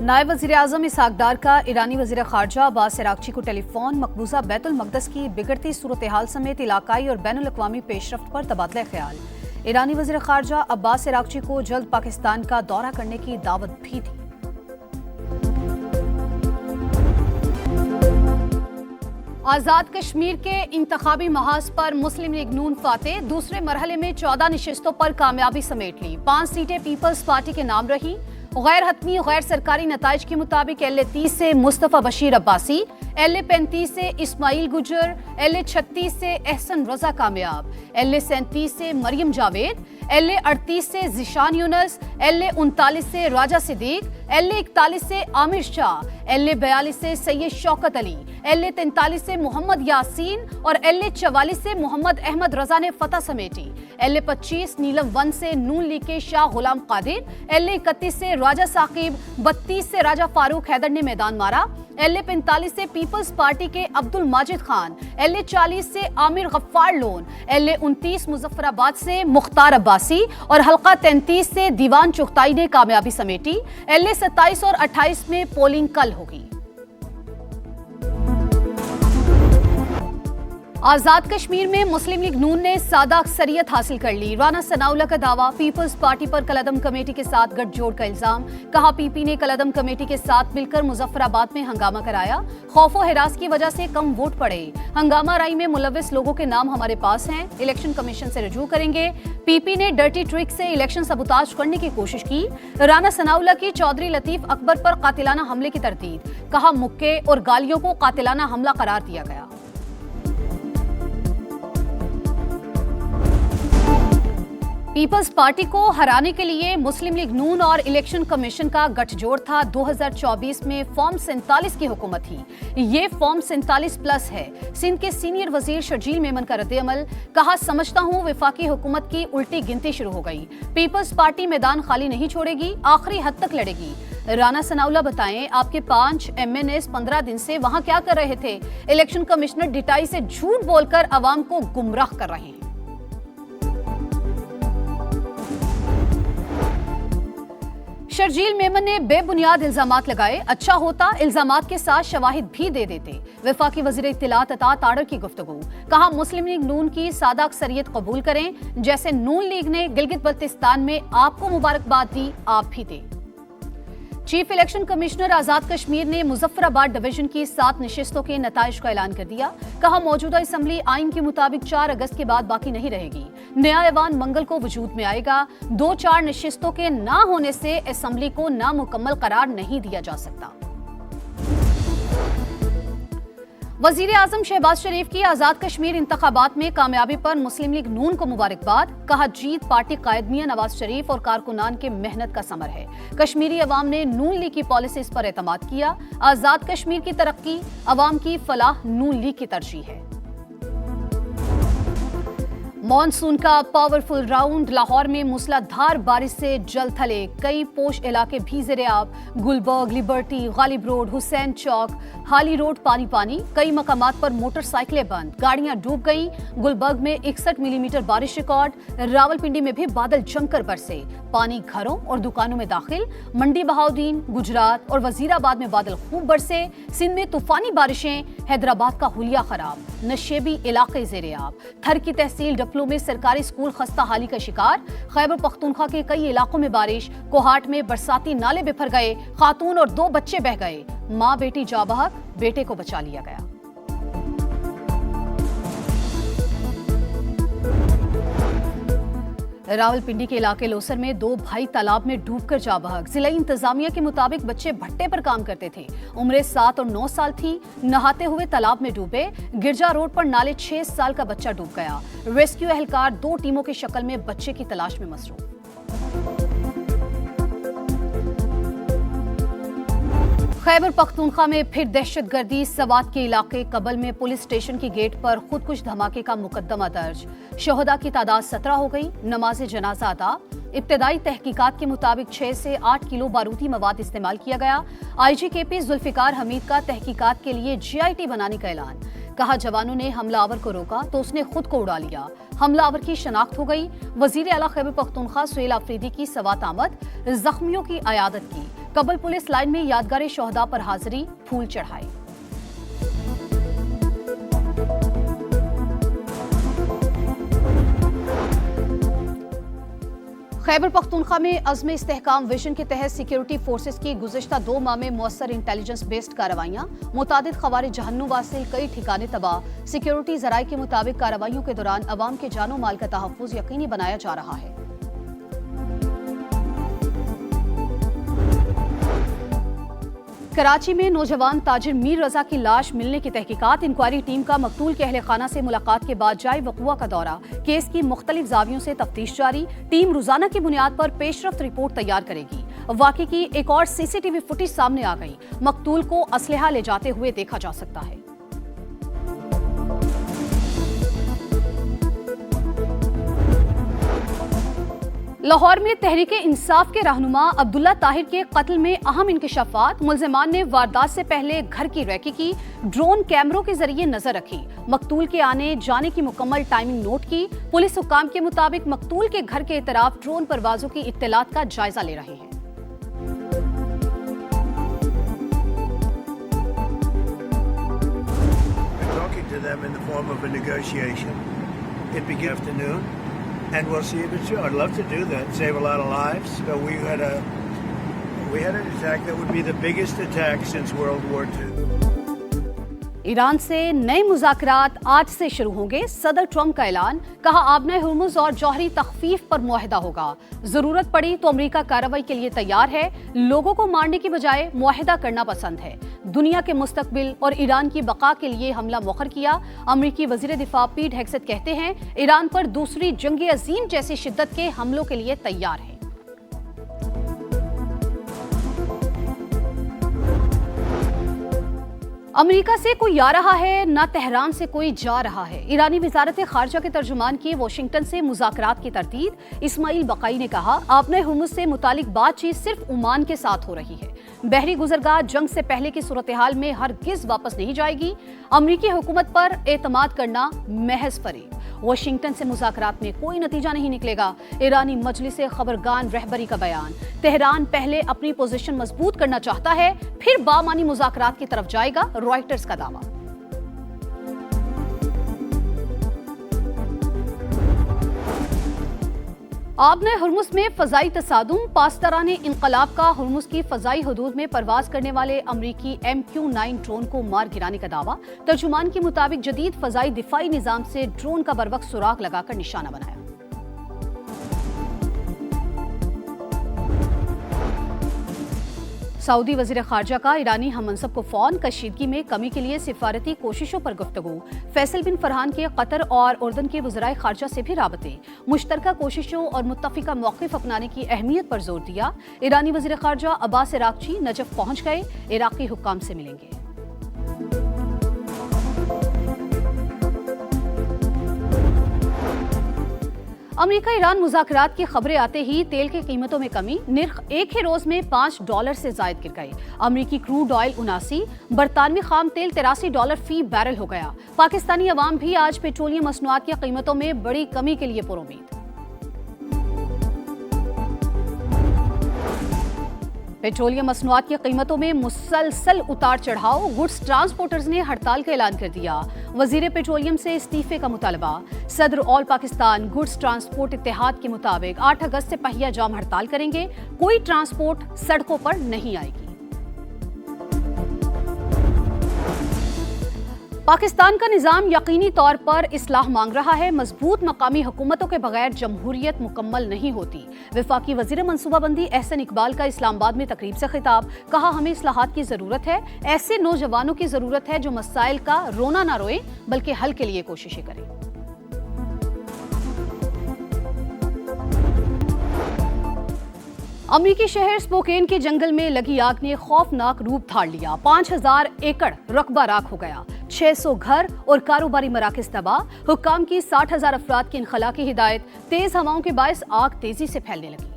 नायब वज़ीर-ए-आज़म इसहाक डार का ईरानी वज़ीर ख़ारजा अब्बास अराग़ची को टेलीफोन मकबूजा बैतुल मक़दस की बिगड़ती सूरत हाल समेत इलाकाई और बैनुल-अक़वामी पेशरफ्त पर तबादला ख्याल। ईरानी वज़ीर ख़ारजा अब्बास अराग़ची को जल्द पाकिस्तान का दौरा करने की दावत भी थी। आज़ाद कश्मीर के इंतखाबी महाज पर मुस्लिम लीग नून फातेह दूसरे मरहले में 14 नशिस्तों पर कामयाबी समेट ली। 5 सीटें पीपल्स पार्टी के नाम रही। गैर हतमी गैर सरकारी नताइज के मुताबिक LA-30 से मुस्तफ़ा बशीर अब्बासी, LA-35 से इस्माइल गुजर, LA-36 से एहसन रजा कामयाब, LA-37 से मरियम जावेद, LA-38 से ज़िशान यूनस, LA-39 से राजा सिद्दीक, LA-41 से आमिर शाह, LA-42 से सैयद शौकत अली, LA-43 से मोहम्मद यासीन और LA-44 से मोहम्मद अहमद रजा ने फतह समेटी। LA-25 नीलम 1 से नून लीग के शाह गुलाम कादिर, LA-31 से राजा साकिब, 32 से राजा फारूक हैदर ने मैदान मारा। LA-45 से पीपल्स पार्टी के अब्दुल माजिद खान, LA-40 से आमिर गफ्फार लोन, LA-29 मुजफ्फराबाद से मुख्तार अब्बासी और हल्का 33 से दीवान चुगताई ने कामयाबी समेटी। LA-27 और 28 में पोलिंग कल होगी। आज़ाद कश्मीर में मुस्लिम लीग नून ने सादा अक्सरियत हासिल कर ली। राना सनाउल्लाह का दावा, पीपल्स पार्टी पर कलअदम कमेटी के साथ गठजोड़ का इल्जाम। कहा PP ने कलअदम कमेटी के साथ मिलकर मुजफ्फराबाद में हंगामा कराया। खौफो हिरास की वजह से कम वोट पड़े। हंगामा राई में मुलविस लोगों के नाम हमारे पास हैं, इलेक्शन कमीशन से रजू करेंगे। PP ने डर्टी ट्रिक से इलेक्शन सबूताज करने की कोशिश की। राना सनाउल्लाह की चौधरी लतीफ अकबर पर कातिलाना हमले की तरदीद। कहा मुक्के और गालियों को कातिलाना हमला करार दिया गया। पीपल्स पार्टी को हराने के लिए मुस्लिम लीग नून और इलेक्शन कमीशन का गठजोड़ था। 2024 में फॉर्म 47 की हुकूमत थी। ये फॉर्म 47 प्लस है। सिंध के सीनियर वजीर शर्जील मेमन का रद्द-ए-अमल। कहा समझता हूं वफाकी हुकूमत की उल्टी गिनती शुरू हो गई। पीपल्स पार्टी मैदान खाली नहीं छोड़ेगी, आखिरी हद तक लड़ेगी। राना सनाउल्लाह बताएं, आपके 5 MNAs 15 दिन से वहां क्या कर रहे थे? इलेक्शन कमिश्नर डिटाई से झूठ बोलकर अवाम को गुमराह कर रहे हैं। शर्जील मेमन ने बेबुनियाद इल्जामात लगाए। अच्छा होता इल्जामात के साथ शवाहिद भी दे देते। वफाकी वजीर इत्तलात अता ताड़र की गुफ्तगू। कहा मुस्लिम लीग नून की सादा अक्सरियत कबूल करें, जैसे नून लीग ने गिलगित बल्तिस्तान में आपको मुबारकबाद दी, आप भी दें। Chief election commissioner Azad Kashmir ने मुजफ्फराबाद डिवीजन की 7 नशिस्तों के नताइज का ऐलान कर दिया। कहा मौजूदा असम्बली आइन के मुताबिक 4 अगस्त के बाद बाकी नहीं रहेगी। नया ऐवान मंगल को वजूद में आएगा। 2-4 नशिस्तों के ना होने से असम्बली को नामुकम्मल करार नहीं दिया जा सकता। वजीर आजम शहबाज शरीफ की आज़ाद कश्मीर इंतखाबात में कामयाबी पर मुस्लिम लीग नून को मुबारकबाद। कहा जीत पार्टी कायद मियां नवाज शरीफ और कारकुनान के मेहनत का समर है। कश्मीरी अवाम ने नून लीग की पॉलिसीज पर एतमाद किया। आज़ाद कश्मीर की तरक्की, अवाम की फलाह नून लीग की तरजीह है। मॉनसून का पावरफुल राउंड। लाहौर में मूसलाधार बारिश से जल थले कई पोश इलाके भी ज़ेरे-आब। गुलबर्ग, लिबर्टी, गालिब रोड, हुसैन चौक, हाली रोड पानी पानी। कई मकामात पर मोटरसाइकिलें बंद, गाड़ियां डूब गईं। गुलबर्ग में 61 मिलीमीटर बारिश रिकॉर्ड। रावलपिंडी में भी बादल जमकर बरसे, पानी घरों और दुकानों में दाखिल। मंडी बहाउद्दीन, गुजरात और वजीराबाद में बादल खूब बरसे। सिंध में तूफानी बारिशें, हैदराबाद का हुलिया खराब। नशेबी इलाके ज़ेरे-आब। थर की तहसील डफलो में सरकारी स्कूल खस्ता हाली का शिकार। खैबर पख्तूनख्वा के कई इलाकों में बारिश। कोहाट में बरसाती नाले बिफर गए, खातून और 2 बच्चे बह गए। मां बेटी जाबहक, बेटे को बचा लिया गया। रावलपिंडी के इलाके लोसर में 2 भाई तालाब में डूबकर जा बहक। जिला इंतजामिया के मुताबिक बच्चे भट्टे पर काम करते थे। उम्रें 7 और 9 साल थी। नहाते हुए तालाब में डूबे। गिरजा रोड पर नाले 6 साल का बच्चा डूब गया। रेस्क्यू एहलकार 2 टीमों की शक्ल में बच्चे की तलाश में मसरूफ। खैबर पख्तूनख्वा में फिर दहशतगर्दी। सवात के इलाके कबल में पुलिस स्टेशन की गेट पर खुदकुश धमाके का मुकदमा दर्ज। शोहदा की तादाद 17 हो गई। नमाज जनाजा अदा। इब्तदाई तहकीकात के मुताबिक 6 से 8 किलो बारूदी मवाद इस्तेमाल किया गया। IG KP जुल्फिकार हमीद का तहकीकात के लिए GIT बनाने का ऐलान। कहा जवानों ने हमलावर को रोका तो उसने खुद को उड़ा लिया। हमलावर की शनाख्त हो गई। वजीर आला खैबर पख्तूनख्वा सुहेल आफरीदी की सवात आमद। जख्मियों की अयादत की। कब्बल पुलिस लाइन में यादगार शोहदा पर हाजिरी, फूल चढ़ाए। खैबर पख्तूनख्वा में अज़्म इस्तेहकाम विजन के तहत सिक्योरिटी फोर्सेस की गुज़िश्ता 2 माह में मुअस्सर इंटेलिजेंस बेस्ड कार्रवाइयाँ, मुतादिद ख़वारिज जहन्नुम वासिल कई ठिकाने तबाह। सिक्योरिटी ज़राए के मुताबिक कार्रवाइयों के दौरान अवाम के जानो माल का तहफ़्फ़ुज़ यकीनी बनाया जा रहा है। कराची में नौजवान ताजिर मीर रजा की लाश मिलने की तहकीकात, इंक्वायरी टीम का मकतूल के अहले खाना से मुलाकात के बाद जाए वक़ुआ का दौरा, केस की मुख्तलिफ ज़ावियों से तफ्तीश जारी। टीम रोजाना की बुनियाद पर पेशरफ्त रिपोर्ट तैयार करेगी। वाक़े की एक और सीसीटीवी फुटेज सामने आ गई, मकतूल को असलहा ले जाते हुए देखा जा सकता है। लाहौर में तहरीक इंसाफ के रहनुमा अब्दुल्ला ताहिर के कत्ल में अहम इंकशाफात, मुल्जिमान ने वारदात से पहले घर की रैकी की, ड्रोन कैमरों के जरिए नजर रखी, मकतूल के आने जाने की मुकम्मल टाइमिंग नोट की। पुलिस हुक्काम के मुताबिक मकतूल के घर के इतराफ ड्रोन परवाजों की इत्तलात का जायजा ले रहे हैं। And we'll see if it's true. I'd love to do that, save a lot of lives. But we had an attack that would be the biggest attack since World War II. Iran से नए मुज़ाकरात आज से शुरू होंगे, सदर Trump का ऐलान। कहा आबना हुर्मुज़ और जौहरी तख्फीफ पर मुआहिदा होगा, जरूरत पड़ी तो अमेरिका कार्रवाई के लिए तैयार है, लोगों को मारने की बजाय मुआहिदा करना पसंद है। दुनिया के मुस्तकबिल और ईरान की बका के लिए हमला मौखर किया। अमेरिकी वज़ीर दिफा पीट हेग्सेथ कहते हैं ईरान पर दूसरी जंग अजीम जैसी शिद्दत के हमलों के लिए तैयार है। अमेरिका से कोई आ रहा है, ना तेहरान से कोई जा रहा है। ईरानी वज़ारत ख़ारजा के तर्जुमान की वाशिंगटन से मुज़ाकरात की तरतीब। इस्माइल बकाई ने कहा आपने हुर्मुज़ से मुतालिक बातचीत सिर्फ ओमान के साथ हो रही है। बहरी गुज़रगाह जंग से पहले की सूरत हाल में हरगिज़ वापस नहीं जाएगी। अमरीकी हुकूमत पर एतमाद करना महज फरेब। वाशिंगटन से मुज़ाकरात में कोई नतीजा नहीं निकलेगा। ईरानी मजलिस खबरगान रहबरी का बयान। तेहरान पहले अपनी पोजीशन मजबूत करना चाहता है, फिर बामानी मुज़ाकरात की तरफ जाएगा, रॉयटर्स का दावा। आबना हुर्मुज़ में फ़ज़ाई तसादुम, पासदाराने इनकलाब का हुर्मुज़ की फ़ज़ाई हदूद में परवाज करने वाले अमरीकी MQ-9 ड्रोन को मार गिराने का दावा। तर्जुमान के मुताबिक जदीद फ़ज़ाई दिफाई निज़ाम से ड्रोन का बरवक्त सुराग लगाकर निशाना बनाया। सऊदी वज़ीर ख़ारजा का ईरानी हममनसब को फ़ौन, कशीदगी में कमी के लिए सिफारती कोशिशों पर गुफ्तगू। फैसल बिन फरहान के कतर और उर्दन के वज़राए ख़ारजा से भी राबते। मुश्तरका कोशिशों और मुत्तफ़िका मौक़िफ़ अपनाने की अहमियत पर जोर दिया। ईरानी वज़ीर ख़ारजा अब्बास इराक़ची नजफ़ पहुँच गए, इराक़ी हुक्काम से मिलेंगे। अमेरिका ईरान मुज़ाकरात की खबरें आते ही तेल की कीमतों में कमी, निर्ख एक ही रोज में $5 से जायद गिर गए। अमेरिकी क्रूड ऑयल 79, बरतानवी खाम तेल $83 फी बैरल हो गया। पाकिस्तानी अवाम भी आज पेट्रोलियम मसनूआत की कीमतों में बड़ी कमी के लिए पुरुमीद। पेट्रोलियम मसनूआत की कीमतों में मुसलसल उतार चढ़ाव, गुड्स ट्रांसपोर्टर्स ने हड़ताल का ऐलान कर दिया। वजीर पेट्रोलियम से इस्तीफे का मुतालबा। सदर ऑल पाकिस्तान गुड्स ट्रांसपोर्ट इत्तेहाद के मुताबिक 8 अगस्त से पहिया जाम हड़ताल करेंगे, कोई ट्रांसपोर्ट सड़कों पर नहीं आएगी। पाकिस्तान का निज़ाम यकीनी तौर पर इस्लाह मांग रहा है। मजबूत मकामी हुकूमतों के बगैर जमहूरियत मुकम्मल नहीं होती। वफाकी वजीर मनसूबाबंदी एहसन इकबाल का इस्लामाबाद में तकरीब से खिताब। कहा हमें इस्लाहात की जरूरत है, ऐसे नौजवानों की जरूरत है जो मसाइल का रोना ना रोए बल्कि हल के लिए कोशिशें करें। अमरीकी शहर स्पोकेन के जंगल में लगी आग ने खौफनाक रूप धार लिया। 5000 एकड़ रकबा राख हो गया, 600 घर और कारोबारी मराकज तबाह। हुक्काम की 60,000 अफराद की इनखला की हिदायत। तेज हवाओं के बायस आग तेजी से फैलने लगी।